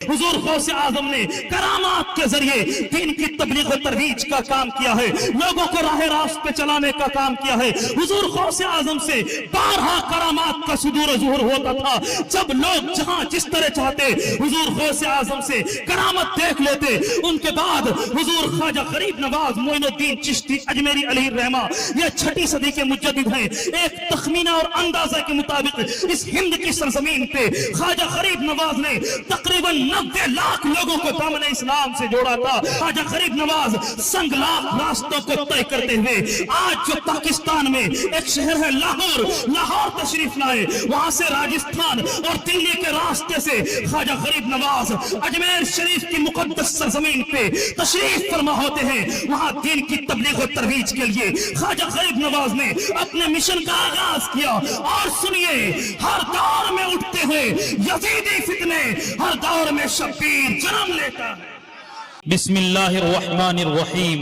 حضور غوث اعظم نے کرامات کے ذریعے دین کی تبلیغ و ترویج کا کام کیا ہے، لوگوں کو راہ راست پہ چلانے کا کام کیا ہے۔ حضور غوث اعظم سے بارہا کرامات کا صدور و ظہور ہوتا تھا۔ جب لوگ جہاں جس طرح چاہتے حضور غوث اعظم سے کرامت دیکھ لیتے۔ ان کے بعد حضور خواجہ غریب نواز معین الدین چشتی اجمیری علیہ الرحمہ، یہ 6ٹی صدی کے مجدد ہیں۔ ایک تخمینہ اور اندازہ کے مطابق اس ہند کی سرزمین پہ خواجہ غریب نواز نے تقریباً 90 لاکھ لوگوں کو دامن اسلام سے جوڑا تھا۔ خواجہ غریب نواز سنگ لاکھ راستوں کو طے کرتے ہوئے آج جو پاکستان میں ایک شہر ہے لاہور تشریف لائے، وہاں سے راجستھان اور دلی کے راستے سے خواجہ غریب نواز اجمیر شریف کی مقدس سرزمین پہ تشریف فرما ہوتے ہیں۔ وہاں دین کی تبلیغ و ترویج کے لیے خواجہ غریب نواز نے اپنے مشن کا آغاز کیا۔ اور سنیے، ہر دور میں اٹھتے ہیں یزیدی فتنے، ہر دور میں شبیر جنم لیتا ہے۔ بسم اللہ الرحمن الرحیم۔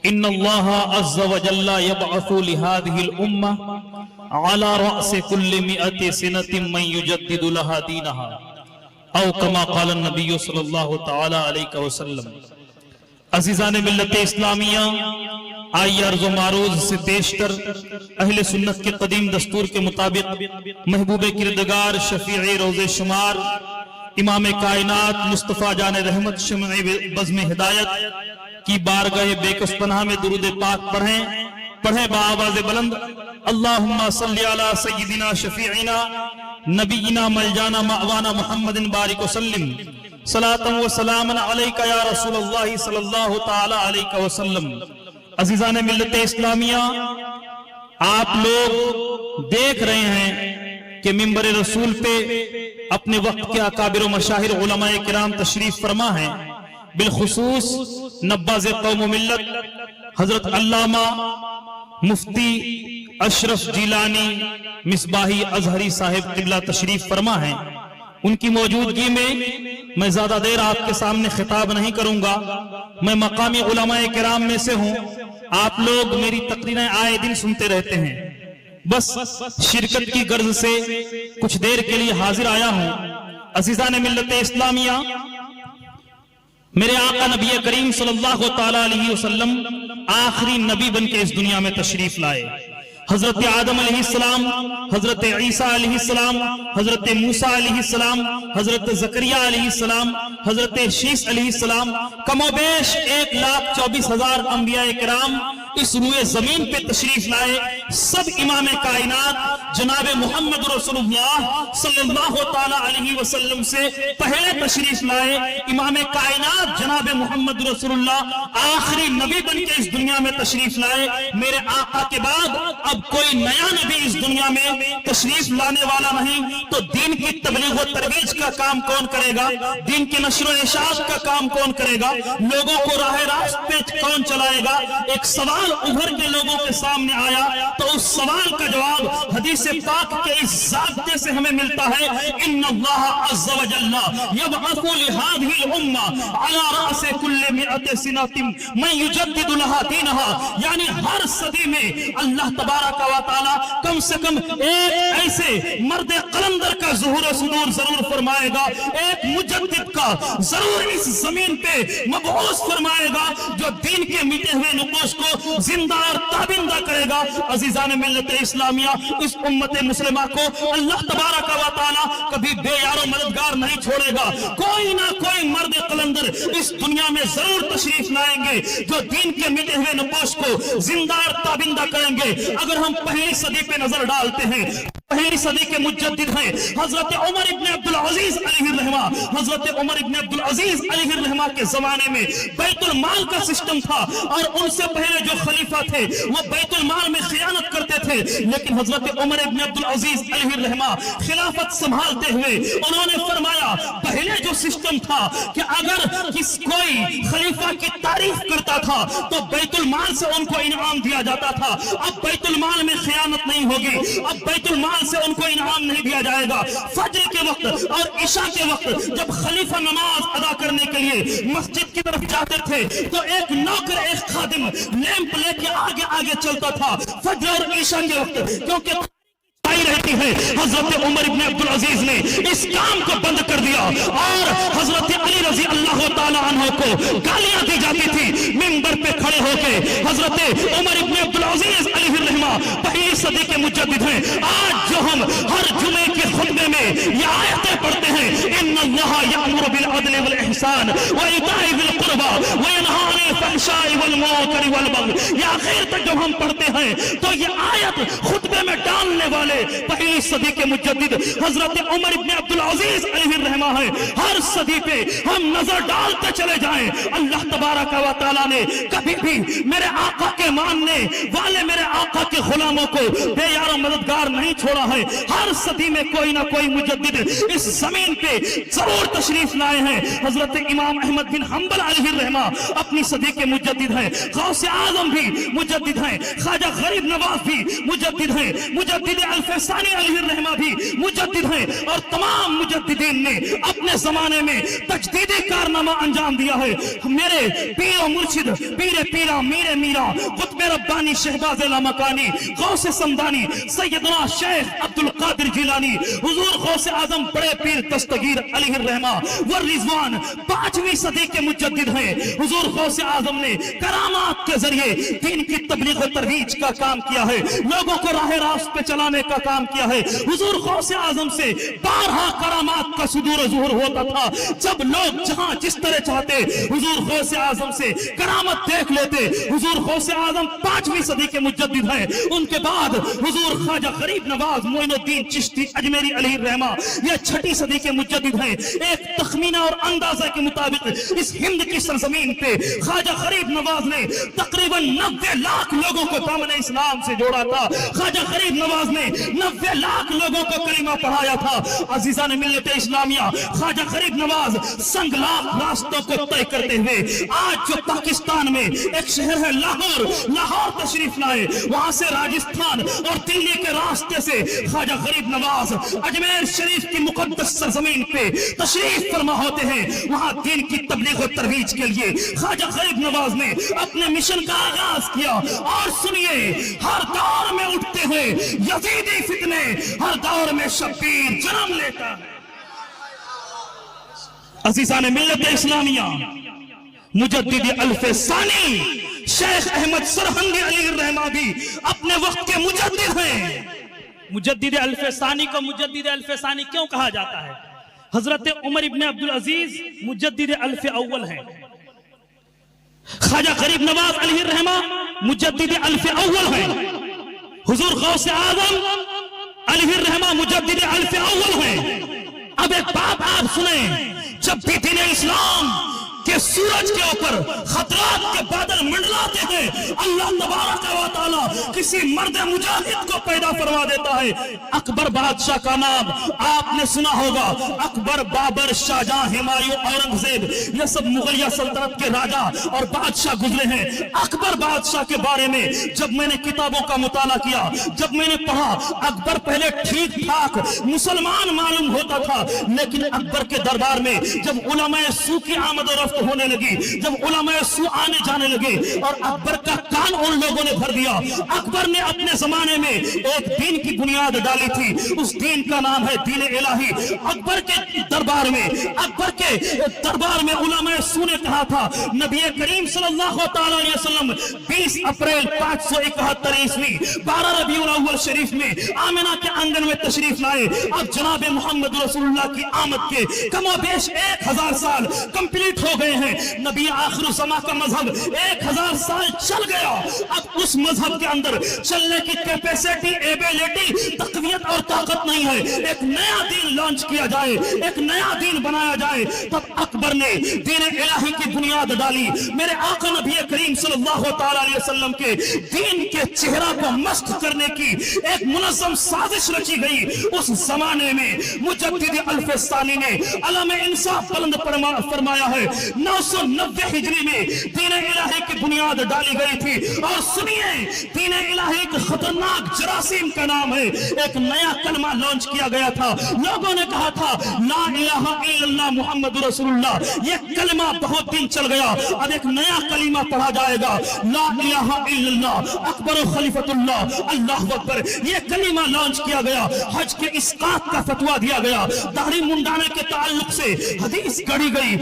ان اللہ عز وجل یبعث لهذه الامة على رأس كل 100 سنة من يجدد لها دينها او كما قال النبی صلی اللہ تعالی علیہ وسلم۔ عزیزان ملت اسلامیہ، آئی عرض و معروض سے پیشتر اہل سنت کے قدیم دستور کے مطابق محبوب کردگار شفیع روز شمار امام کائنات مصطفیٰ جان رحمت شمع بزم ہدایت کی بارگاہ بے کس پناہ میں درود پاک پڑھیں بآواز بلند۔ اللہم صلی علی سیدنا شفیعنا نبینا ملجانا مأوانا محمد بارک وسلم، صلاة و سلاما علیکہ یا رسول اللہ صلی اللہ تعالی علیہ وسلم۔ عزیزان ملت اسلامیہ، آپ لوگ دیکھ رہے ہیں کہ منبر رسول پہ اپنے وقت کے اکابر و مشاہیر علماء کرام تشریف فرما ہیں، بالخصوص نباز قوم و ملت حضرت علامہ مفتی اشرف جیلانی مصباحی ازہری صاحب قبلہ تشریف فرما ہیں۔ ان کی موجودگی میں زیادہ دیر آپ کے سامنے خطاب نہیں کروں گا، میں مقامی علماء کرام میں سے ہوں۔ آپ لوگ میری تقریریں آئے دن سنتے رہتے ہیں، بس شرکت کی غرض سے کچھ دیر کے لیے حاضر آیا ہوں۔ عزیزان ملت اسلامیہ، میرے آقا نبی کریم صلی اللہ تعالی علیہ وسلم آخری نبی بن کے اس دنیا میں تشریف لائے۔ حضرت آدم علیہ السلام، حضرت عیسیٰ علیہ السلام، حضرت موسیٰ علیہ السلام، حضرت زکریا علیہ السلام، حضرت شیس علیہ السلام، کم و بیش 1,24,000 انبیاء کرام اس روئے زمین پہ تشریف لائے۔ سب امام کائنات جناب محمد رسول اللہ صلی اللہ تعالی علیہ وسلم سے پہلے تشریف لائے۔ امام کائنات جناب محمد رسول اللہ آخری نبی بن کے اس دنیا میں تشریف لائے۔ میرے آقا کے بعد اب کوئی نیا نبی اس دنیا میں تشریف لانے والا نہیں، تو دین کی تبلیغ و ترویج کا کام کون کرے گا؟ دین کی نشر و اشاعت کا کام کون کرے گا؟ لوگوں کو راہ راست پہ کون چلائے گا؟ ایک سوال ابھر کے لوگوں کے سامنے آیا، تو اس سوال کا جواب حدیث پاک کے اس ضابطے سے ہمیں ملتا ہے، ان اللہ عز و جل یبعث لهذه الامة على رأس كل 100 سنة من يجدد لها دينها، یعنی ہر صدی میں اللہ تبارک و تعالی کم سے کم ایک ایسے مرد قلندر کا ظہور و صدور ضرور فرمائے گا، ایک مجدد کا ضرور اس زمین پہ مبعوث فرمائے گا، جو دین کے مٹے ہوئے نقوش کو زندہ اور تابندہ کرے گا۔ عزیزان ملت اسلامیہ، اس امت مسلمہ کو اللہ تبارک و تعالی کبھی بے یار و مددگار نہیں چھوڑے گا۔ کوئی نہ کوئی مرد قلندر اس دنیا میں ضرور تشریف لائیں گے، جو دین کے مٹے ہوئے نقوش کو زندہ اور تابندہ کریں گے۔ اگر ہم پہلی صدی پہ نظر ڈالتے ہیں، پہلی صدی کے مجدد ہیں حضرت عمر ابن عبدالعزیز علیہ الرحمہ۔ حضرت عمر ابن عبدالعزیز علیہ الرحمہ کے زمانے میں بیت المال کا سسٹم تھا، اور ان سے پہلے جو خلیفہ تھے وہ بیت المال میں خیانت کرتے تھے، لیکن حضرت عمر ابن عبدالعزیز علیہ الرحمہ خلافت سنبھالتے ہوئے انہوں نے فرمایا، پہلے جو سسٹم تھا کہ اگر کوئی خلیفہ کی تعریف کرتا تھا تو بیت المال سے ان کو انعام دیا جاتا تھا۔ اب بیت المال میں خیانت نہیں ہوگی، اب بیت المال سے ان کو انعام نہیں دیا جائے گا۔ فجر کے وقت اور عشاء کے وقت جب خلیفہ نماز ادا کرنے کے لیے مسجد کی طرف جاتے تھے تو ایک نوکر، ایک خادم لیمپ لے کے آگے آگے چلتا تھا فجر اور عشاء کے وقت، کیونکہ कहती है हजरत उमर इब्न अब्दुल अजीज ने इस काम को बंद कर दिया और हजरत अली रजी अल्लाह ताला अन्हु को गालियां दी जाती थी। मिंबर पे खड़े होके हजरत उमर इब्न अब्दुल अजीज अलैहिर्रहमा पहली सदी के मुजद्दिद हैं। आज जो हम हर जुमे के खुतबे में ये आयतें पढ़ते हैं, इन्नल्लाह यअमुरु बिल अदल वल इहसान व इताई बिल कुर्बा व यनहा अनिल फहशाई वल मुनकर वल बग़य, ये आखिर तक जब हम पढ़ते हैं तो ये आयत खुतबे में डालने वाले पहली सदी के मुजद्दिद हजरत उमर इब्न अब्दुल अजीज अलैहिर्रहमा है। हर सदी पे हम नजर डालते चले जाएं, अल्लाह तबारक व तआला ने कभी भी मेरे आका के मानने वाले मेरे आका के गुलामों को बेयार मददगार नहीं छोड़ा है। हर सदी में कोई ना कोई मुजद्दिद इस जमीन पे जरूर तशरीफ लाए हैं। हजरत इमाम अहमद बिन हंबल अलैहिर्रहमा अपनी सदी के मुजद्दिद हैं। गौसे आजम भी मुजद्दिद हैं। ख्वाजा गरीब नवाज भी मुजद्दिद हैं। मुजद्दिद अल-फैसानी अलैहिर्रहमा भी मुजद्दिद हैं। और तमाम मुजद्दिदीन ने अपने जमाने में तजदीदी कारनामा अंजाम दिया है। मेरे पीर और मुर्शिद पीरे पीरा मीरे मीरा कुतुब रब्बानी शहबाज लामकानी गौसे समदानी सैयदना शेख अब्दुल कादिर जिलानी हुजूर गौसे आजम बड़े पीर दस्तगीर अलैहिर्रहमा व रिजवान 5वीं सदी के मुजद्दिद हैं। हुजूर गौसे आजम ने करामात के जरिए दीन की तबलीग और तरवीज का काम किया है, लोगों को राह रास्त पे चलाने का काम किया है। हुजूर गौसे आजम से 12 करामात का सुदूर ज़ुहूर होता था। जब लोग जहां जिस तरह चाहते हुजूर गौसे आजम से करामत देख लेते। हुजूर गौसे आजम 5वीं सदी के मुजद्दिद हैं। उनके बाद हुजूर ख्वाजा गरीब नवाज मोइनुद्दीन चिश्ती अजमेरी अलैहिर्रहमा ये 6ठी सदी के मुजद्दिद हैं। एक तखमीना और अंदाजा के मुताबिक इस हिंद की सरजमीन पे ख्वाजा गरीब नवाज ने तकरीबन 90 लाख लोगों को दामन इस्लाम से जोड़ा था। ख्वाजा गरीब नवाज ने 90 लाख लोगों को कलीमा पढ़ाया था। अजीजा ने मिल्लत इस्लामिया ख्वाजा गरीब नवाज संग लाख रास्तों को तय करते हुए आज जो पाकिस्तान में एक शहर है लाहौर तशरीफ लाए। वहां से राजस्थान और दिल्ली के रास्ते से ख्वाजा गरीब नवाज अजमेर शरीफ की मुकद्दस सरजमीन पे तशरीफ फरमा होते हैं। वहां दीन की तबलीग और तरवीज के लिए ख्वाजा गरीब नवाज ने अपने मिशन का आगाज किया। और सुनिए, हर दौर में उठते हुए यजीदी फितने, हर दौर में शब्बीर जन्म लेता है। अजीज़ान मिल्लत इस्लामिया मुजद्दिद अल-फैसानी शेख अहमद सरहंदी अलैहिर्रहमा भी अपने वक्त के मुजद्दिद हैं। मुजद्दिद अल-फैसानी को मुजद्दिद अल-फैसानी क्यों कहा जाता है? हजरत उमर इब्न अब्दुल अजीज मुजद्दिद अल्फ अव्वल हैं। ख्वाजा गरीब नवाज अलैहिर्रहमा मुजद्दिद अल्फ अव्वल हैं। हुजूर गौसे आजम अलैहिर्रहमा मुजद्दिद अल्फ अव्वल हैं। अब एक बात आप सुने, जब भी दीन इस्लाम के सूरज के ऊपर खतरात के बादल मंडलाते हैं, अल्लाह तबारक व तआला किसी मर्द मुजाहिद को पैदा फरमा देता है। अकबर बादशाह का नाम आपने सुना होगा। अकबर, बाबर, शाहजहां, हुमायूं, औरंगजेब, ये सब मुगलिया सल्तनत के राजा और बादशाह गुजरे हैं। अकबर बादशाह के बारे में जब मैंने किताबों का मुताला किया, जब मैंने पढ़ा, अकबर पहले ठीक ठाक मुसलमान मालूम होता था, लेकिन अकबर के दरबार में जब उलमाए सू की आमद और रफ्त होने लगी, जब उलमाए सू आने जाने लगे और अकबर का कान उन लोगों ने भर दिया। अकबर ने अपने जमाने में एक दीन की बुनियाद डाली थी, उस दीन का नाम है दीन इलाही। अकबर के दरबार में उलमाए सू ने कहा था, नबी करीम सल्लल्लाहु तआला अलैहि वसल्लम 20 अप्रैल 571 ईस्वी 12 रबीउल अव्वल शरीफ में आमिना के आंगन में तशरीफ लाए। अब जनाब मोहम्मद रसूलुल्लाह की आमद के कमोबेश 1000 साल कंप्लीट हो गए हैं। नबी आखिर ज़मा का मजहब 1000 साल चल गया। अब उस मजहब के अंदर चलने की कैपेसिटी, एबिलिटी, तकवियत और ताकत नहीं है। एक नया दीन लॉन्च किया जाए, एक नया दीन बनाया जाए। तब अकबर ने दीन इलाही की बुनियाद डाली। मेरे आका नबी करीम सल्लल्लाहु तआला अलैहि वसल्लम के दीन के चेहरा को मस्त करने की एक मुनज़्ज़म साजिश रची गई। उस जमाने में मुजद्दिद अल-फैसानी ने अलम इंसाफ बुलंद फरमाया है, 990 हिजरी में दीन इलाही की बुनियाद डाली गई थी। और सुनिए, दीन इलाही के खतरनाक जरासीम का नाम है, एक नया कलमा लॉन्च किया गया था। लोगों ने कहा था ला इलाहा इल्लल्लाह मुहम्मद रसूलुल्लाह, ये कलमा बहुत दिन चल गया, अब एक नया कलीमा पढ़ा जाएगा, ला इलाहा इल्लल्लाह अकबर खलीफतुल्लाह अल्लाहु अकबर। ये कलीमा लॉन्च किया गया, हज के इसकात का फतवा दिया गया, दाढ़ी मुंडाने के ताल्लुक से हदीस गढ़ी गई,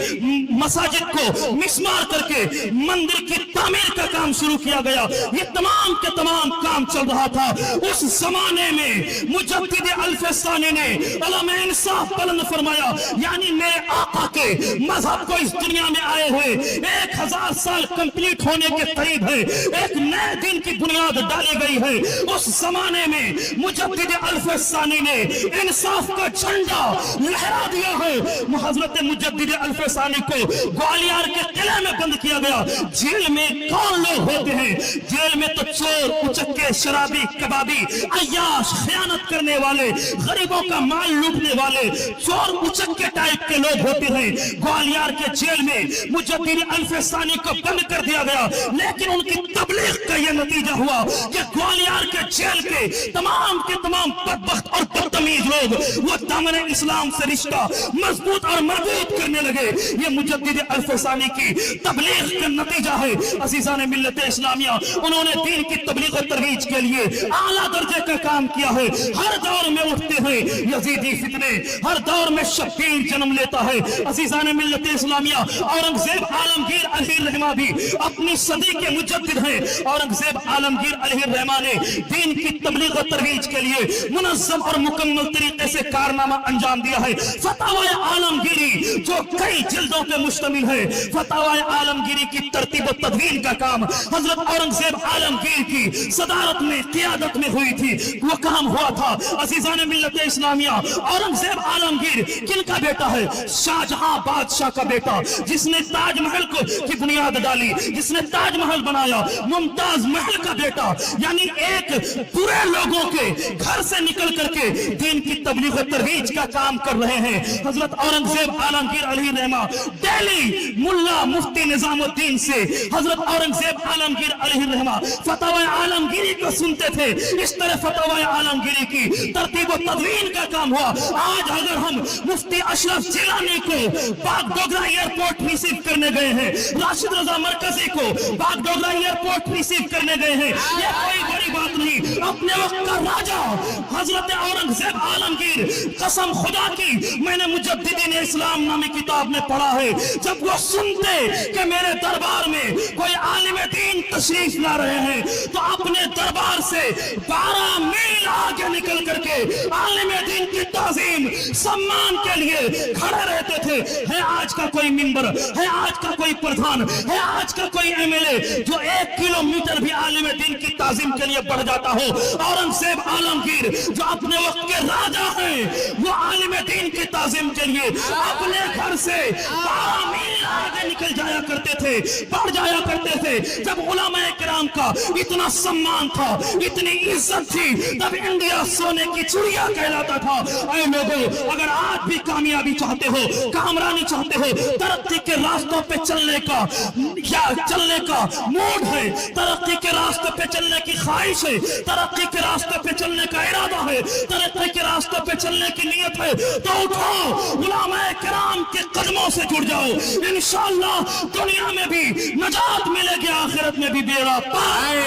मसाजिद को मिस्मार करके मंदिर की तामीर का काम शुरू किया गया। ये तमाम के तमाम काम चल रहा था। उस जमाने में मुजद्दिद अल्फसानी ने उलमा इंसाफ बुलंद फरमाया, यानी मेरे आका के मजहब को इस दुनिया में आए हुए 1000 साल कंप्लीट होने के करीब है, एक नए दिन की बुनियाद डाली गई है। उस जमाने में मुजद्दिद अल्फसानी ने इंसाफ का झंडा लहरा दिया है। हजरत मुजद्दिद अल्फसानी को ग्वालियर के किले में बंद किया गया। जेल में कौन लोग होते हैं? जेल में तो चोर, उचक्के, शराबी, कबाबी, अय्याश, खयानत करने वाले, गरीबों का माल लूटने वाले, चोर उचक्के टाइप के लोग होते हैं। ग्वालियर के जेल में मुजद्दिद अल्फसानी को बंद कर दिया गया, लेकिन उनकी तबलीग का यह नतीजा हुआ कि ग्वालियर के जेल के तमाम बदबख्त और बदतमीज लोग वो दामन इस्लाम से रिश्ता मजबूत और मजबूत करने लगे। ये मुजद्दिद अल्फसानी की तबलीग का नतीजा है। अज़ीज़ान मिल्लत इस्लामिया, उन्होंने दीन की तबलीग और तरवीज के लिए आला दर्जे का काम किया है। हर दौर में उठते हैं यजीदी फितने, हर दौर में शब्बीर जन्म लेता है। अज़ीज़ान मिल्लत इस्लामिया, औरंगजेब आलमगीर अलैहिर्रहमा भी अपनी सदी के मुजद्दिद हैं। औरंगजेब आलमगीर अलैहिर्रहमा ने दीन की तबलीग और तरवीज के लिए मुनज़्ज़म और मुकम्मल तरीके से कारनामा अंजाम दिया है। फतावा आलमगीरी जो कई जिल्दों पे मुश्तमिल है, फतावा आलमगीरी की तरतीब और तदवीन का काम हजरत औरंगजेब आलमगीर की सदारत में, क़ियादत में हुई थी। वो काम हुआ था। अज़ीज़ान मिल्लत इस्लामिया, औरंगजेब आलमगीर किनका बेटा है? शाहजहां बादशाह का बेटा, जिसने ताजमहल को की बुनियाद डाली, जिसने ताजमहल बनाया। मुमताज महल का बेटा, यानी एक पूरे लोगों के घर से निकल करके दीन की तबलीग और तरवीज का काम कर रहे हैं। हजरत औरंगजेब आलमगीर अलैहिर्रहमा दिल्ली मुल्ला मुफ्ती निजामुद्दीन से हजरत औरंगजेब आलमगीर अलैहिर्रहमा फतवा आलमगीरी को सुनते थे। इस तरह फतवा आलमगीरी की तरतीब और तदवीन का काम हुआ। आज अगर हम मुफ्ती अशरफ जिलानी को बागडोगरा एयरपोर्ट रिसीव करने गए हैं, राशिद रजा मरकजी को बागडोगरा एयरपोर्ट रिसीव करने गए हैं, ये कोई बड़ी बात नहीं। अपने वक्त का राजा हजरत औरंगजेब आलमगीर, कसम खुदा की, मैंने मुजद्दिदीन इस्लाम नामी किताब में पढ़ा है, जब वो सुनते कि मेरे दरबार में कोई आलिम दीन तशरीफ ला रहे हैं, तो अपने दरबार से 12 मील आगे निकल करके आलिम दीन की ताज़ीम सम्मान के लिए खड़े रहते थे। है आज का कोई मिंबर, है आज का कोई प्रधान, है आज का कोई एमएलए जो 1 किलोमीटर भी आलिम दीन की ताज़ीम के लिए बढ़ जाता हो? औरंगजेब आलमगीर जो अपने वक्त के राजा हैं, वो आलिम दीन की ताज़ीम के लिए अपने घर से 12 मील आगे निकल जाया करते थे, बढ़ जाया करते थे। जब उलमाए किराम का इतना सम्मान था, इतनी इज्जत थी, तब इंडिया सोने की चिड़िया कहलाता था। ऐ लोगों, अगर आज भी कामयाबी चाहते हो, कामरानी चाहते हो, तरक्की के रास्तों पे चलने का मूड है, तरक्की के रास्ते पे चलने की ख्वाहिश है, तरक्की के रास्ते पे चलने का इरादा है, तरक्की के रास्ते पे चलने की नीयत है, तो उठो, उलमाए किराम के कदमों से जुड़ जाओ। इंशाअल्लाह दुनिया में भी नजात मिलेगी, आखिरत में भी बेड़ा पार।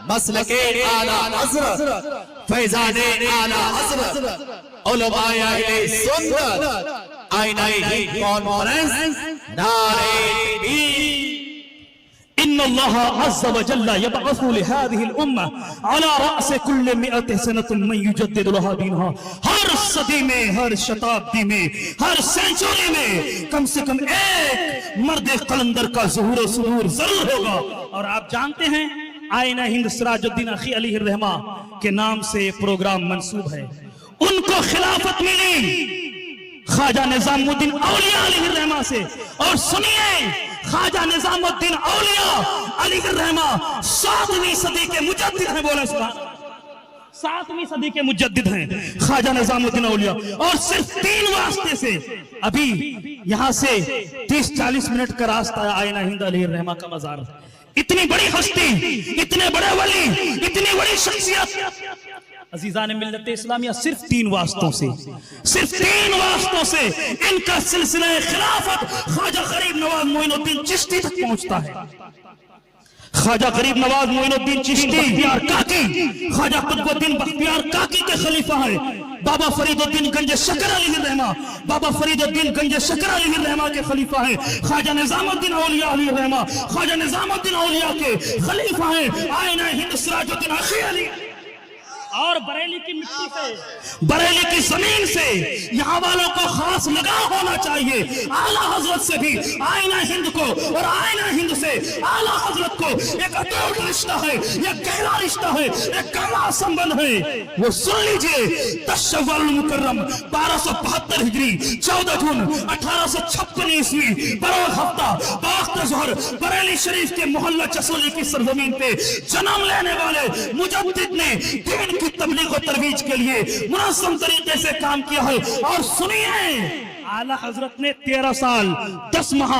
मसलके आला हज़रत, फैज़ाने आला हज़रत, उलमाए अहले सुन्नत, आईनाई कॉन्फ्रेंस, नारे तकबीर। इन्नल्लाह अज़्ज़ व जल्ला यबअसु लिहादिहिल उम्मा अला रअस कुल्लि मिअति सनतिन मन युजद्दिदु लहा दीनहा। हर सदी में, हर शताब्दी में, हर सेंचुरी में कम से कम एक मर्द कलंदर का ज़ुहूर सुरूर जरूर होगा। और आप जानते हैं, आईना हिंद सिराजुद्दीन अखी अलैहिर्रहमा के नाम से प्रोग्राम मंसूब है। उनको खिलाफत मिली ख्वाजा निजामुद्दीन औलिया अलैहिर्रहमा से। और सुनिए, ख्वाजा निजामुद्दीन औलिया अलैहिर्रहमा 7वीं सदी के मुजद्दिद हैं। बोले सुभान। 7वीं सदी के मुजद्दिद हैं ख्वाजा निजामुद्दीन औलिया, और सिर्फ 3 वास्ते से अभी यहाँ से 30-40 मिनट का रास्ता है आईना हिंद अलैहि रहमा का मजार। इतनी बड़ी हस्ती, इतने बड़े वली, इतनी बड़ी शख्सियत अजीजान मिल्लत इस्लामिया सिर्फ 3 वास्तों से, सिर्फ 3 वास्तों से इनका सिलसिला खिलाफत ख्वाजा गरीब नवाज मोइनुद्दीन चिश्ती तक पहुंचता है। ख्वाजा गरीब नवाज मोइनुद्दीन चिश्ती बख्तियार काकी, ख्वाजा कुतुबुद्दीन बख्तियार काकी के खलीफा है। बाबा फरीदुद्दीन गंज शकर अलैहि रहमा, बाबा फरीदुद्दीन गंज शकर अलैहि रहमा के खलीफा है। ख्वाजा निजामुद्दीन औलिया अलैहि रहमा, ख्वाजा निजामुद्दीन औलिया के खलीफा है। आईना हिंद सिराजुद्दीन अखी अली, और बरेली की मिट्टी से, बरेली की जमीन से यहाँ वालों को खास लगाव होना चाहिए। आला हजरत से भी आईना हिंद को और आईना हिंद से आला हजरत को एक अटूट रिश्ता है, एक गहरा रिश्ता है, एक गहरा संबंध है। वो सुन लीजिए, 10 शव्वाल मुकर्रम 1272 हिजरी 14 जून 1856 ईस्वी बरोज हफ्ता बाख्त ज़ोहर बरेली शरीफ के मोहल्ला चसोली की सरजमीन पे जन्म लेने वाले मुजद्दिद ने दीन की तबलीग और तरवीज के लिए मुनज़्ज़म तरीके से काम किया है। और सुनिए, आला हजरत ने 13 साल 10 माह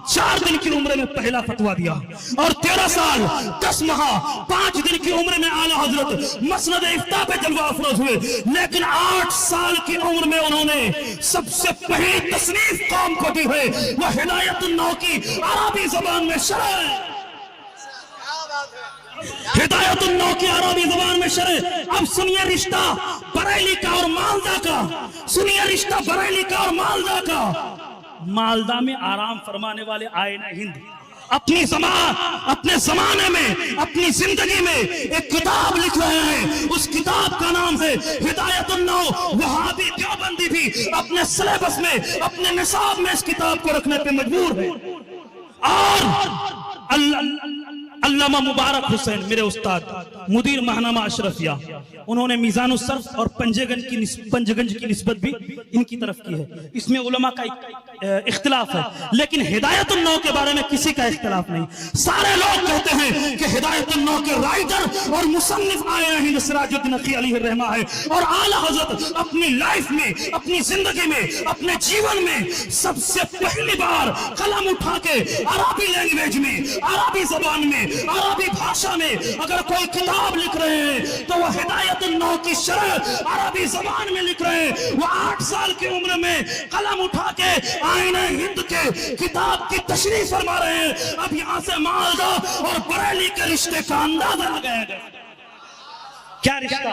4 दिन की उम्र में पहला फतवा दिया, और 13 साल 10 माह 5 दिन की उम्र में आला हजरत मसनद इफ्ता पे जलवा अफरोज हुए। लेकिन 8 साल की उम्र में उन्होंने सबसे पहली तसनीफ कौम को दी है, वह हिदायतुन नौ की अरबी जबान में शरह, हिदायतुन नौ की अरबी जबान में शरह। अब सुनिए रिश्ता बरेली का और मालदा का, सुनिए रिश्ता बरेली का और मालदा का। मालदा में आराम फरमाने वाले आईना हिंद अपने जमाने में, अपनी जिंदगी में एक किताब लिख रहे हैं। उस किताब का नाम है हिदायतुन नौ। वहाबी देवबंदी भी अपने सिलेबस में, अपने निसाब में इस किताब को रखने पे मजबूर है। और अल्लामा मुबारक हुसैन मेरे उस्ताद मुदीर महनामा अशरफिया, उन्होंने मीज़ानुस सर्फ और पंजगंज की निस्बत भी इनकी तरफ की है। इसमें उलमा का इख्तिलाफ है, लेकिन हिदायतुन नौ के बारे में किसी का इख्तिलाफ नहीं। सारे लोग कहते हैं कि हिदायतुन नौ के राइटर और मुसन्निफ आईना हिंद सिराजुद्दीन अखी अलैहि रहमा है। और आला हजरत अपनी लाइफ में, अपनी जिंदगी में, अपने जीवन में सबसे पहली बार कलम उठा के अरबी लैंग्वेज में, अरबी जबान में, अरबी भाषा में अगर कोई किताब लिख रहे हैं तो वह हिदायतुन नौ की शरह अरबी जबान में लिख रहे हैं। वो 8 साल की उम्र में कलम उठा के आईना हिंद के किताब की तशरीह फरमा रहे हैं। अब यहाँ से मालदा और बरेली के रिश्ते का अंदाजा लगाया गया। क्या रिश्ता,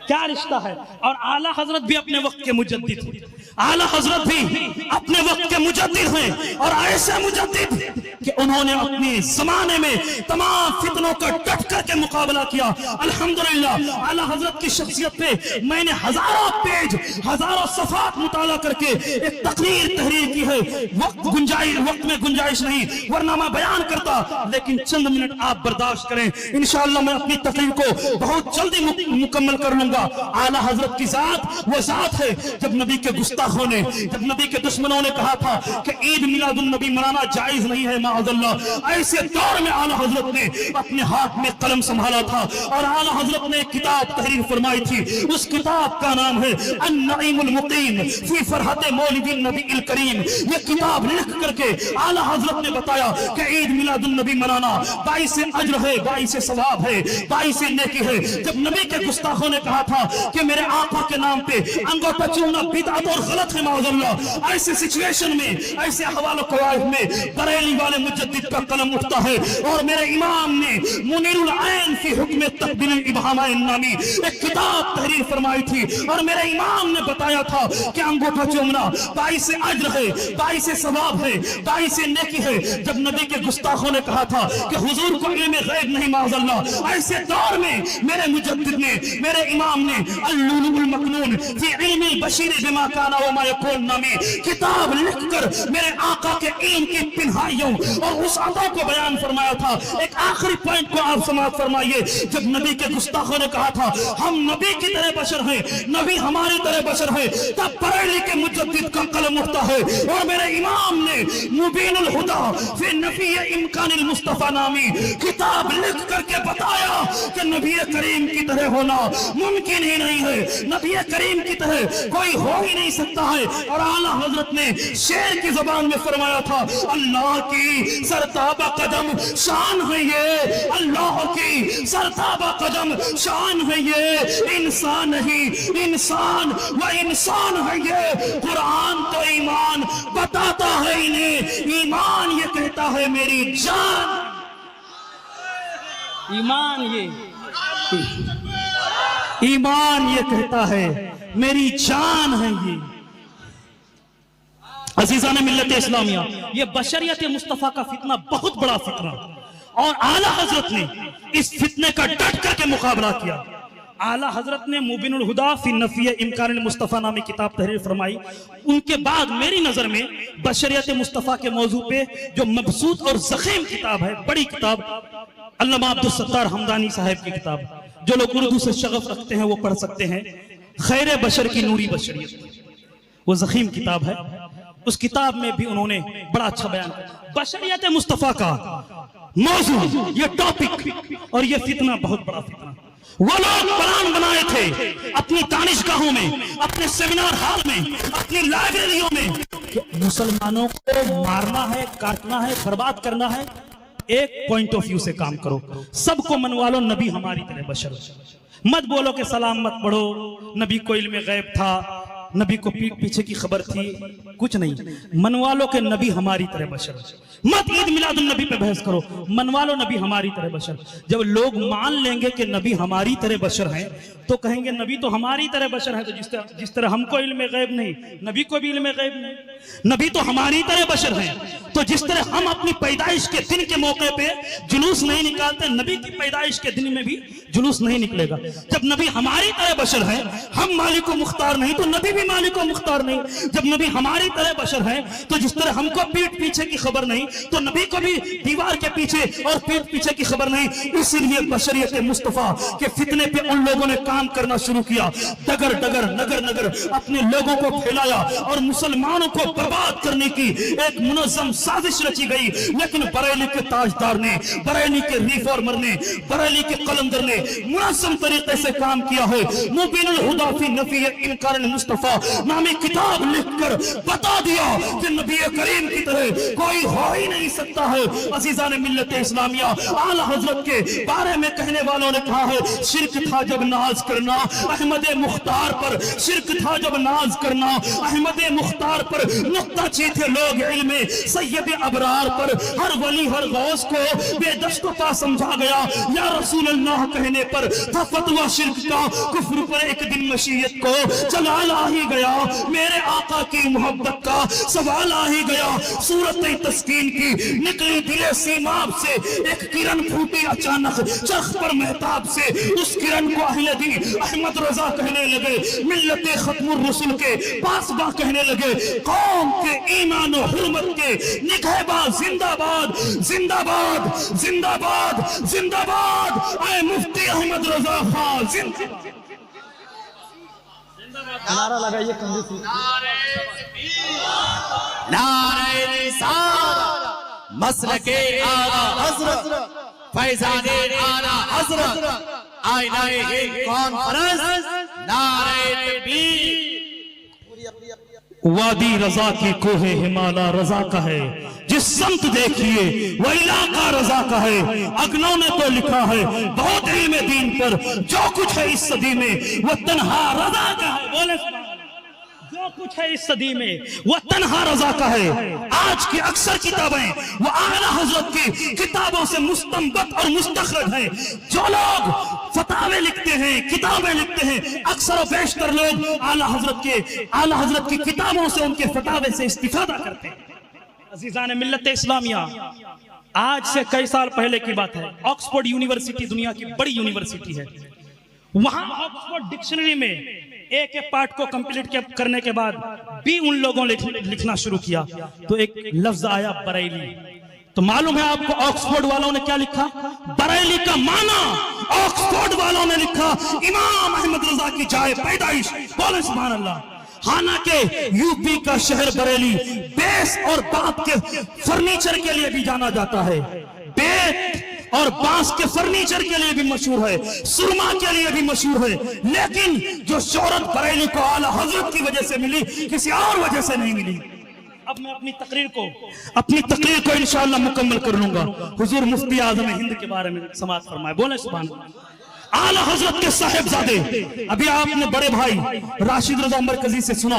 क्या रिश्ता है। और आला हजरत भी अपने वक्त के मुजद्दिद हैं, आला हजरत भी अपने वक्त के मुजद्दिद हैं, और ऐसे मुजद्दिद कि उन्होंने अपने जमाने में तमाम फितनों का डट करके मुकाबला किया। अल्हम्दुलिल्लाह आला हजरत की शख्सियत पे मैंने हजारों पेज, हजारों सफात मुताला करके एक तकरीर तहरीर की है। वक्त में गुंजाइश नहीं, वरना मैं बयान करता, लेकिन चंद मिनट आप बर्दाश्त करें। इंशाअल्लाह मैं अपनी तकरीर को बहुत जल्दी मुकम्मल कर लूंगा। आला हजरत की जात वो जात है, जब नबी के गुस्ताखों ने, जब नबी के दुश्मनों ने कहा था कि ईद मिलादुन नबी मनाना जायज नहीं है माअज़ल्लाह, ऐसे दौर में आला हजरत ने अपने हाथ में कलम संभाला था और आला हजरत ने एक किताब तहरीर फरमाई थी। उस किताब का नाम है अन-नईमुल मुकीम फी फरहत मौलिदिन नबील करीम। ये किताब लिख करके आला हजरत ने बताया कि ईद मिलादुन नबी मनाना 22 अज्र है, 22 सवाब है, 22 नेकी है। जब नबी के गुस्ताखों ने कहा था कि मेरे आका के नाम पे अंगूठा चूमना बिदअत और गलत है माअज़ल्लाह, ऐसे सिचुएशन में, ऐसे हवालों कवायद में बरेली वाले मुजद्दिद का कलम उठता है। और मेरे इमाम ने मुनीरुल ऐन फी हुक्म तक़बील इब्हामाइन नामी एक किताब तहरीर फरमाई थी, और मेरे इमाम ने बताया था कि अंगूठा चूमना 22 अज्र है, 22 सवाब है, 22 नेकी है। जब नबी के गुस्ताखों ने कहा था कि हुजूर को इल्म गैब नहीं माअज़ल्लाह, ऐसे दौर में मेरे मुजद्दिद ने, मेरे इमाम सामने अल-लुलुल मकनून फी इल्मिल बशीर बिमा काना व मा यकून नामी किताब लिखकर मेरे आका के इल्म की पिन्हाइयों और वसातों को बयान फरमाया था। एक आखिरी पॉइंट को आप समाप्त फरमाइए। जब नबी के गुस्ताखों ने कहा था हम नबी की तरह बशर हैं, नबी हमारी तरह बशर है, तब बरेली के मुजद्दिद का कलम उठता है और मेरे इमाम ने मुबीनुल हुदा फी नफी इम्कानिल मुस्तफा नामी किताब लिख करके बताया कि नबी करीम की तरह होना मुमकिन ही नहीं है, नबी करीम की तरह कोई हो ही नहीं सकता है। और आला हजरत ने शेर की जबान में फरमाया था अल्लाह की सरताबा कदम शान है ये, अल्लाह की सरताबा कदम शान है ये, इंसान नहीं इंसान व इंसान है ये। कुरान तो ईमान बताता है इन्हें, ईमान ये कहता है मेरी जान। ईमान ये कहता है मेरी जान है ये। अजीज़ान मिल्लत इस्लामिया, ये बशरियत मुस्तफ़ा का फितना बहुत बड़ा फितना, और आला हजरत ने इस फितने का डट करके मुकाबला किया। आला हजरत ने मुबीनुल हुदा फी नफी इम्कानिल मुस्तफ़ा नामी किताब तहरीर फरमाई। उनके बाद मेरी नजर में बशरियत मुस्तफ़ा के मौजू पे जो मबसूत और ज़ख़ीम किताब है, बड़ी किताब, अल्लामा अब्दुल सत्तार हमदानी साहब की किताब, जो लोग उर्दू से शगफ रखते हैं वो पढ़ सकते हैं, खैर बशर की नूरी बशरियत, वो ज़ख़ीम किताब है। उस किताब में भी उन्होंने बड़ा अच्छा बयान किया बशरियत मुस्तफ़ा का मौजू, ये टॉपिक और ये फितना बहुत बड़ा फितना। वो लोग प्लान बनाए थे अपनी दानिशगाहों में, अपने सेमिनार हॉल में, अपनी लाइब्रेरियों में, मुसलमानों को मारना है, काटना है, बर्बाद करना है। एक पॉइंट ऑफ व्यू से काम करो, सबको मनवा लो नबी हमारी तरह बशर। मत बोलो कि सलाम मत पढ़ो, नबी को इल्म गैब था, नबी को पीठ पीछे की खबर थी, कुछ नहीं। मनवा लो कि नबी हमारी तरह बशर। मत ईद मिलादुन नबी पे बहस करो, मनवा लो नबी हमारी तरह बशर। जब लोग मान लेंगे कि नबी हमारी तरह बशर हैं तो कहेंगे नबी तो हमारी तरह बशर है, तो जिस तरह हमको इल्म गैब नहीं, नबी को भी इल्म गैब नहीं, नबी तो हमारी तरह बशर हैं। तो जिस तरह हम अपनी पैदाइश के दिन के मौके पे जुलूस नहीं निकालते, नबी की पैदाइश के दिन में भी जुलूस नहीं निकलेगा। जब नबी हमारी तरह बशर है, हम मालिक मुख्तार नहीं तो नबी भी मालिक मुख्तार नहीं। जब नबी हमारी तरह बशर है तो जिस तरह हमको पीठ पीछे की खबर नहीं तो नबी को भी दीवार के पीछे और पीठ पीछे की खबर नहीं। इसीलिए बशरियत मुस्तफ़ा के फितने पे उन लोगों ने काम करना शुरू किया, डगर डगर नगर नगर अपने लोगों को फैलाया और मुसलमानों को बर्बाद करने की एक मुनज़्ज़म साजिश रची गई। लेकिन बरेली के ताजदार ने, बरेली के रिफॉर्मर ने, बरेली के कलंदर ने मुनज़्ज़म तरीके से काम किया है। मुबीनुल हुदा फी नफी इम्कानिल मुस्तफ़ा नामी किताब लिखकर बता दिया कि नबी करीम की तरह कोई हो ही नहीं सकता है। अज़ीज़ान मिल्लत इस्लामिया, आला हजरत के बारे में कहने वालों ने कहा है शिरक था जब नाज करना अहमद मुख्तार पर, शिरक था जब नाज करना अहमद मुख्तार पर, नुक्ताचीन थे लोग इल्म सैयद अबरार पर, हर वली हर गौस को बेदस्तता समझा गया या रसूल अल्लाह कहने पर था फतवा शिरक का, कुफ्र पर एक दिन मशीयत को जलाल आ ही गया, मेरे आका की मोहब्बत का सवाल आ ही गया। सूरत तस्कीन की निकली दिले सीमाब से एक किरण फूटी अचानक चरख पर महताब से, उस किरण को अहले दी अहमद रजा कहने लगे, मिल्लत खत्मुर रसूल के पासबा कहने लगे, कौम के ईमान और हुर्मत के निगहबान जिंदाबाद जिंदाबाद जिंदाबाद जिंदाबाद, आए मुफ्ती अहमद रजा खान जिंदाबाद। नारा लगाइए कंधे से। नारे रिसालत मसलके आला हजरत फैजाने आला हजरत आईनाए कॉन्फ्रेंस नारे तकबीर। वादी रजा की कोहे हिमाला रजा का है, जिस संत देखिए वो इलाका रजा का है। अगलों ने तो लिखा है बहुत इल्म दीन पर, जो कुछ है इस सदी में वो तन्हा रजा का है। बोले जो कुछ है इस सदी में वो तन्हा रजा का है। आज की अक्सर किताबें वो आला हजरत की किताबों से मुस्तंबत और मुस्तखरज हैं। जो लोग फतावे लिखते हैं, किताबें लिखते हैं, अक्सर और बेशतर लोग आला हजरत की किताबों से, उनके फतावे से इस्तिफादा करते हैं। अज़ीज़ान मिल्लत इस्लामिया, आज से कई साल पहले की बात है, ऑक्सफोर्ड यूनिवर्सिटी दुनिया की बड़ी यूनिवर्सिटी है, وہاں آکسفورڈ ڈکشنری میں ایک پارٹ کو کمپلیٹ کرنے کے بعد بھی ان لوگوں نے لکھنا شروع کیا تو ایک لفظ آیا بریلی. تو معلوم ہے آپ کو آکسفورڈ والوں نے کیا لکھا؟ بریلی کا معنی آکسفورڈ والوں نے لکھا امام احمد رضا کی جائے پیدائش. بولے سبحان اللہ. حالانکہ یو پی کا شہر بریلی بیس اور بانس کے فرنیچر کے لیے بھی جانا جاتا ہے. بیت اور بانس کے فرنیچر کے لیے بھی مشہور ہے, سرما کے لیے بھی مشہور ہے. لیکن جو شہرت بریلی کو اعلیٰ حضرت کی وجہ سے ملی, کسی اور وجہ سے نہیں ملی. اب میں اپنی تقریر کو انشاءاللہ مکمل کر لوں گا. حضور مفتی اعظم ہند کے بارے میں سماعت فرمائے. بولے سبحان اللہ. اعلیٰ حضرت کے صاحبزادے, ابھی آپ نے بڑے بھائی راشد رضا مرکزی سے سنا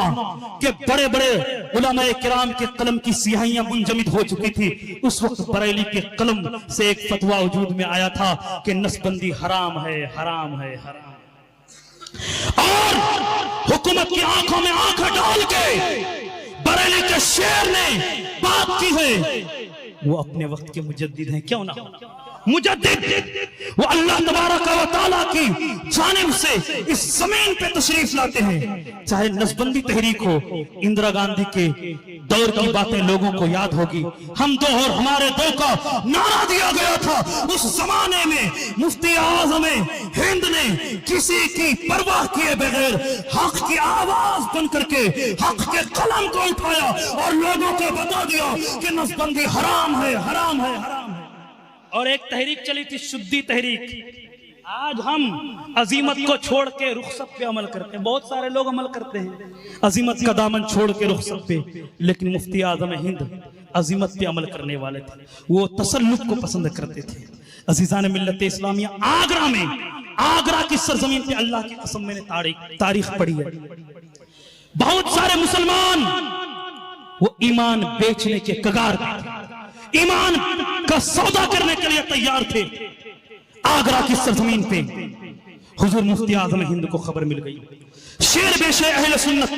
کہ بڑے بڑے علماء کرام کے قلم کی سیاہیاں منجمد ہو چکی تھی. اس وقت بریلی کے قلم سے ایک فتویٰ وجود میں آیا تھا کہ نسبندی حرام ہے, حرام ہے, حرام. اور حکومت کی آنکھوں میں آنکھ ڈال کے بریلی کے شیر نے بات کی ہے. وہ اپنے وقت کے مجدد ہیں, کیوں نہ مجدد, وہ اللہ تبارک و تعالیٰ کی جانب سے اس زمین پہ تشریف لاتے ہیں. چاہے نسبندی تحریک ہو, اندرا گاندھی کے دور کی باتیں لوگوں کو یاد ہوگی. ہم دو اور ہمارے دو کا نعرہ دیا گیا تھا. اس زمانے میں مفتی اعظم ہند نے کسی کی پرواہ کیے بغیر حق کی آواز بن کر کے حق کے قلم کو اٹھایا اور لوگوں کو بتا دیا کہ نسبندی حرام ہے, حرام ہے, حرام ہے. اور ایک تحریک چلی تھی شدی تحریک. آج ہم عظیمت کو چھوڑ کے رخصت پہ عمل کرتے ہیں. بہت سارے لوگ عمل کرتے ہیں عظیمت کا دامن چھوڑ کے رخصت پہ, لیکن مفتی اعظم ہند عظیمت پہ عمل کرنے والے تھے. وہ تسلط کو پسند کرتے تھے. عزیزان ملت اسلامیہ, آگرہ کی سرزمین پہ اللہ کی قسم میں نے تاریخ پڑھی ہے. بہت سارے مسلمان وہ ایمان بیچنے کے کگار پہ, ایمان کا سودا کرنے کے لیے تیار تھے. آگرہ کی سرزمین پہ حضور مفتی اعظم ہند کو خبر مل گئی. شیر بے شیر اہل سنت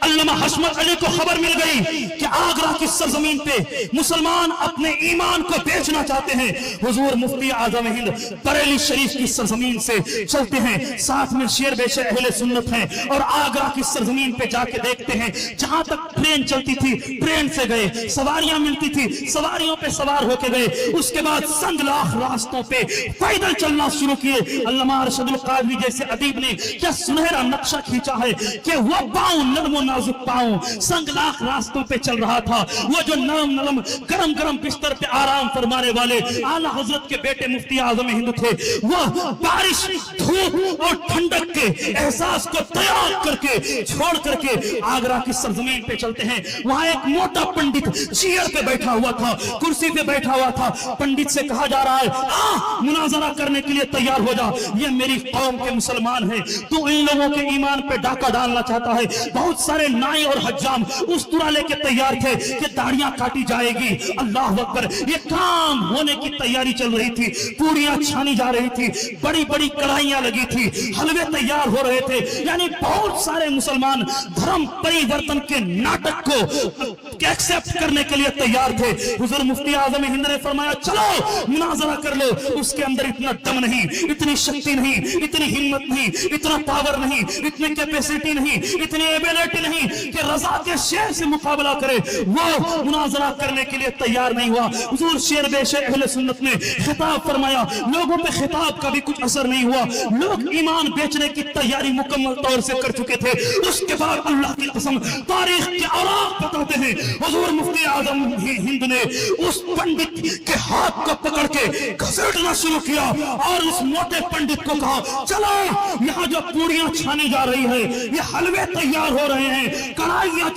علامہ حشمت علی کو خبر مل گئی کہ آگرہ کی سرزمین پہ مسلمان اپنے ایمان کو بیچنا چاہتے ہیں. حضور مفتی اعظم ہند بریلی شریف کی سرزمین سے چلتے ہیں, ساتھ میں شیر بے شیر اہل سنت ہیں, اور آگرہ کی سرزمین پہ جا کے دیکھتے ہیں جہاں تک ٹرین چلتی تھی ٹرین سے گئے, سواریاں ملتی تھی سواریوں پہ سوار ہو کے گئے. اس کے بعد سنگلاخ راستوں پہ پیدل چلنا شروع کیے. علامہ ارشد القادری جیسے ادیب نے کیا سنہرا نقشہ کھینچا ہے کہ وہ پاؤں نرم و نازک پاؤں سنگلاخ راستوں پہ چل رہا تھا. وہ جو نرم نرم گرم گرم بستر پہ آرام فرمانے والے اعلیٰ حضرت کے بیٹے مفتی اعظم ہند تھے. وہ بارش, دھوپ اور ٹھنڈک کے احساس کو تیار کر کے چھوڑ کر کے آگرہ کی سرزمین پہ چلتے ہیں. وہاں ایک موٹا پنڈت چیئر پہ بیٹھا ہوا تھا, کرسی پہ بیٹھا ہوا تھا. پنڈت سے کہا جا رہا ہے مناظرہ کرنے کے لیے تیار ہو جا, یہ میری قوم کے مسلمان ہیں, تو ان لوگوں کے ایمان پہ ڈاکہ ڈالنا چاہتا ہے. بہت سارے نائی اور حجام اس طرح لے کے تیار تھے کہ داڑیاں کاٹی جائے گی. اللہ اکبر, یہ کام ہونے کی تیاری چل رہی تھی. پوریاں چھانی جا رہی تھی, بڑی بڑی کڑھائیاں لگی تھی, حلوے تیار ہو رہے تھے. یعنی بہت سارے مسلمان دھرم پریورتن کے ناٹک کو ایکسپٹ کرنے کے لیے تیار تھے. حضور مفتی اعظم ہند نے فرمایا چلو مناظرہ کر لو. اس کے اندر اتنا دم نہیں, اتنی شکتی نہیں, اتنی ہمت نہیں, اتنا پاور نہیں, اتنی کیپیسٹی نہیں, اتنی ایبیلٹی نہیں کہ رضا کے شیر سے مقابلہ کرے. وہ مناظرہ کرنے کے لیے تیار نہیں ہوا. حضور شیر بے شیر اہل سنت نے خطاب فرمایا, لوگوں پہ خطاب کا بھی کچھ اثر نہیں ہوا. لوگ ایمان بیچنے کی تیاری مکمل طور سے کر چکے تھے. اس کے بعد اللہ کی قسم تاریخ کے اوراق بتاتے ہیں حضور مفتی اعظم ہند نے اس پنڈت کے ہاتھ کو پکڑ کے گھسیٹنا شروع کیا اور اس موٹے پنڈت کو کہا چلو یہاں جو پوریاں چھانی جا رہی ہے, یہ حلوے تیار ہو رہے ہیں, کڑھائیاں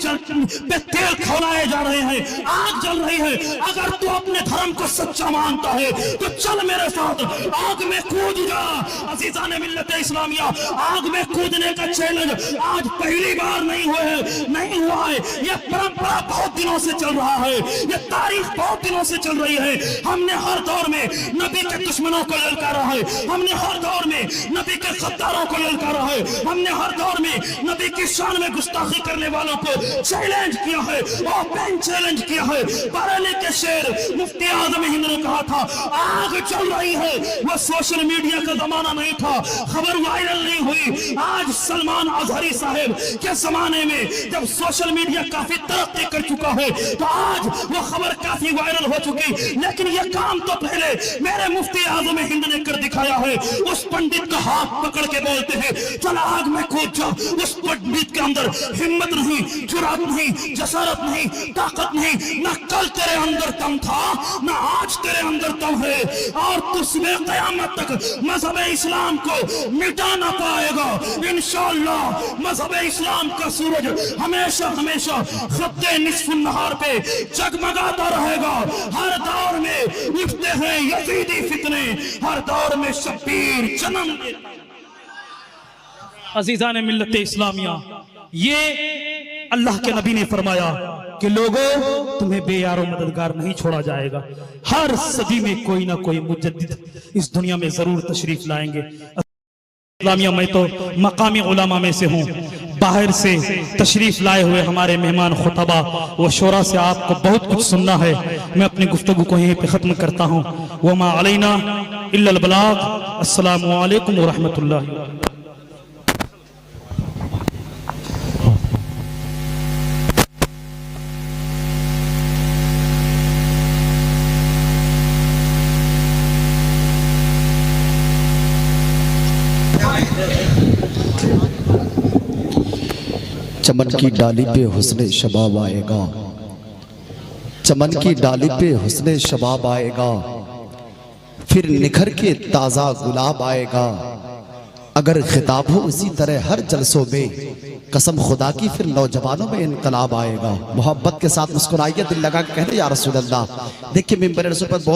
پہ تیل کھولائے جا رہے ہیں, آگ جل رہی ہے. اگر تو اپنے دھرم کو سچا مانتا ہے تو چل میرے ساتھ آگ میں کود جا. عزیزان ملت اسلامیہ, آگ میں کودنے کا چیلنج آج پہلی بار نہیں ہوا ہے. یہ پرمپرا بہت دنوں سے چل رہا ہے, یہ تاریخ بہت دنوں سے چل رہی ہے. ہم نے ہر دور میں نبی کے دشمنوں کو للکارا ہے, ہم نے ہر دور میں نبی کے غداروں کو للکارا ہے, ہم نے ہر دور دور میں نبی کی شان میں گستاخی کرنے والوں کو چیلنج کیا ہے، اوپن چیلنج کیا ہے۔ بریلی کے شیر مفتی اعظم ہند نے کہا تھا آگ چل رہی ہے، وہ سوشل میڈیا کا زمانہ نہیں تھا، خبر وائرل نہیں ہوئی۔ آج سلمان اظہری صاحب کے زمانے میں جب سوشل میڈیا کافی ترقی کر چکا ہے تو آج وہ خبر کافی وائرل ہو چکی، لیکن یہ کام تو پہلے میرے مفتی اعظم ہند نے کر دکھایا ہے۔ اس پنڈت کا ہاتھ پکڑ کے بولتے ہیں چل آگ میں کود جا۔ اس پنڈت کے اندر ہمت نہیں، جرات نہیں، جسارت نہیں، طاقت نہیں، نہ کل تیرے اندر دم تھا نہ آج تیرے اندر دم ہے، اور تجھ میں قیامت تک مذہب اسلام کو مٹا نہ پائے گا۔ انشاءاللہ مذہب اسلام کا سورج ہمیشہ ہمیشہ خط نصف النہار پہ جگمگاتا رہے گا۔ ہر دور میں اٹھتے ہیں یزیدی فتنے، ہر دور میں شبیر جنم لیتے۔ عزیزان ملت اسلامیہ، یہ اللہ کے نبی نے فرمایا کہ لوگوں تمہیں بے یار و مددگار نہیں چھوڑا جائے گا، ہر صدی میں کوئی نہ کوئی مجدد اس دنیا میں ضرور تشریف لائیں گے۔ اسلامیہ میں تو مقامی علماء میں سے ہوں، باہر سے تشریف لائے ہوئے ہمارے مہمان خطبہ و شورا سے آپ کو بہت کچھ سننا ہے۔ میں اپنی گفتگو کو یہیں پہ ختم کرتا ہوں۔ وما علینا الا البلاغ۔ السلام علیکم ورحمۃ اللہ۔ چمن کی ڈالی پہ حسن شباب آئے گا، چمن کی ڈالی پہ حسن شباب آئے گا، پھر نکھر کے تازہ گلاب آئے گا۔ اگر خطاب ہو اسی طرح ہر جلسوں میں، قسم خدا کی پھر نوجوانوں میں انقلاب آئے گا۔ محبت کے ساتھ مسکرائیے، دل لگا کے کہتے یا رسول اللہ۔ دیکھیں ممبر رسول پر بہت